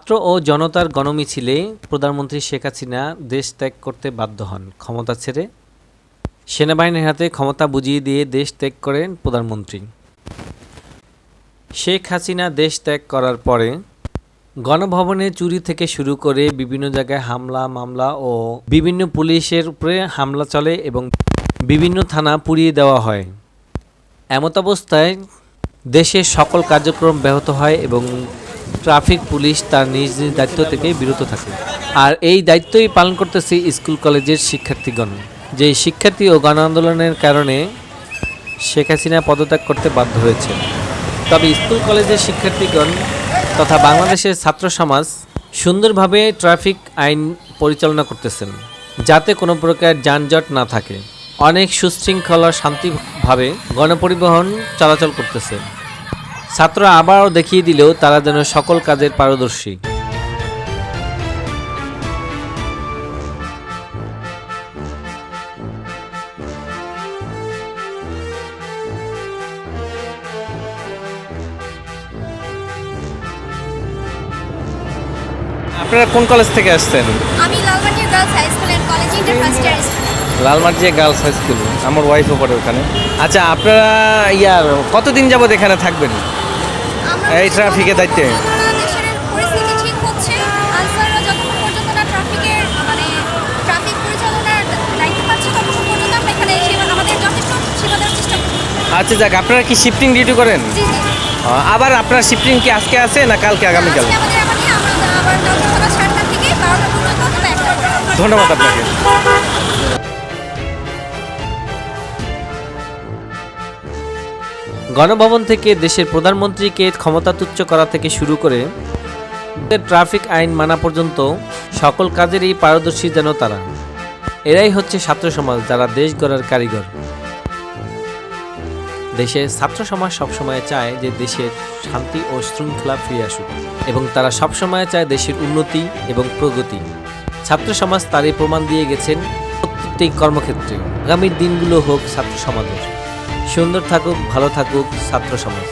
ছাত্র ও জনতার গণমিছিলে প্রধানমন্ত্রী শেখ হাসিনা দেশ ত্যাগ করতে বাধ্য হন ক্ষমতা ছেড়ে। সেনাবাহিনীর হাতে ক্ষমতা বুঝিয়ে দিয়ে দেশ ত্যাগ করেন প্রধানমন্ত্রী। শেখ হাসিনা দেশ ত্যাগ করার পরে গণভবনে চুরি থেকে শুরু করে বিভিন্ন জায়গায় হামলা মামলা ও বিভিন্ন পুলিশের উপরে হামলা চলে এবং বিভিন্ন থানা পুড়িয়ে দেওয়া হয়। এমত অবস্থায় দেশের সকল কার্যক্রম ব্যাহত হয় এবং ট্রাফিক পুলিশ তার নিজ নিজ দায়িত্ব থেকে বিরত থাকে। আর এই দায়িত্বই পালন করতেছে স্কুল কলেজের শিক্ষার্থীগণ, যে শিক্ষার্থী ও গণ আন্দোলনের কারণে শেখ হাসিনা পদত্যাগ করতে বাধ্য হয়েছে। তবে স্কুল কলেজের শিক্ষার্থীগণ তথা বাংলাদেশের ছাত্র সমাজ সুন্দরভাবে ট্রাফিক আইন পরিচালনা করতেছেন, যাতে কোনো প্রকার যানজট না থাকে। অনেক সুশৃঙ্খলা শান্তিভাবে গণপরিবহন চলাচল করতেছে। ছাত্ররা আবারও দেখিয়ে দিলেও তারা যেন সকল কাজের পারদর্শী। আপনারা কোন কলেজ থেকে আসছেন? আমি Lalmatia girls high school and college inter first year student. Lalmatia girls high school, আমার ওয়াইফও পড়ে ওখানে। আচ্ছা, আপনারা কতদিন যাবত এখানে থাকবেন এই ট্রাফিকের দায়িত্বে? দেশের পরিস্থিতি ঠিক হচ্ছে, আনসাররা যতক্ষণ পর্যন্ত না ট্রাফিক পরিচালনার দায়িত্ব পাচ্ছে ততক্ষণ পর্যন্ত আমরা এখানে আমাদের যথেষ্ট সেবা দেওয়ার চেষ্টা করব। আচ্ছা যাক, আপনারা কি শিফটিং ডিউটি করেন? জি জি। আবার আপনার শিফটিং কি আজকে আছে না কালকে আগামীকাল? আজকে আমাদের এমনই, আমরা আবার সকাল 7টা থেকে 12টা পর্যন্ত আমরা একটা। ধন্যবাদ আপনাকে। গণভবন থেকে দেশের প্রধানমন্ত্রীকে ক্ষমতাচ্যুত করা থেকে শুরু করে ট্রাফিক আইন মানা পর্যন্ত সকল কাজেরই পারদর্শী যেন তারা। এরাই হচ্ছে ছাত্র সমাজ, যারা দেশ গড়ার কারিগর। দেশের ছাত্র সমাজ সবসময় চায় যে দেশের শান্তি ও শৃঙ্খলা ফিরে আসুক এবং তারা সবসময় চায় দেশের উন্নতি এবং প্রগতি। ছাত্র সমাজ তারই প্রমাণ দিয়ে গেছেন প্রত্যেকটি কর্মক্ষেত্রে। আগামীর দিনগুলো হোক ছাত্র সমাজের সুন্দর থাকুক, ভালো থাকুক ছাত্র সমাজ।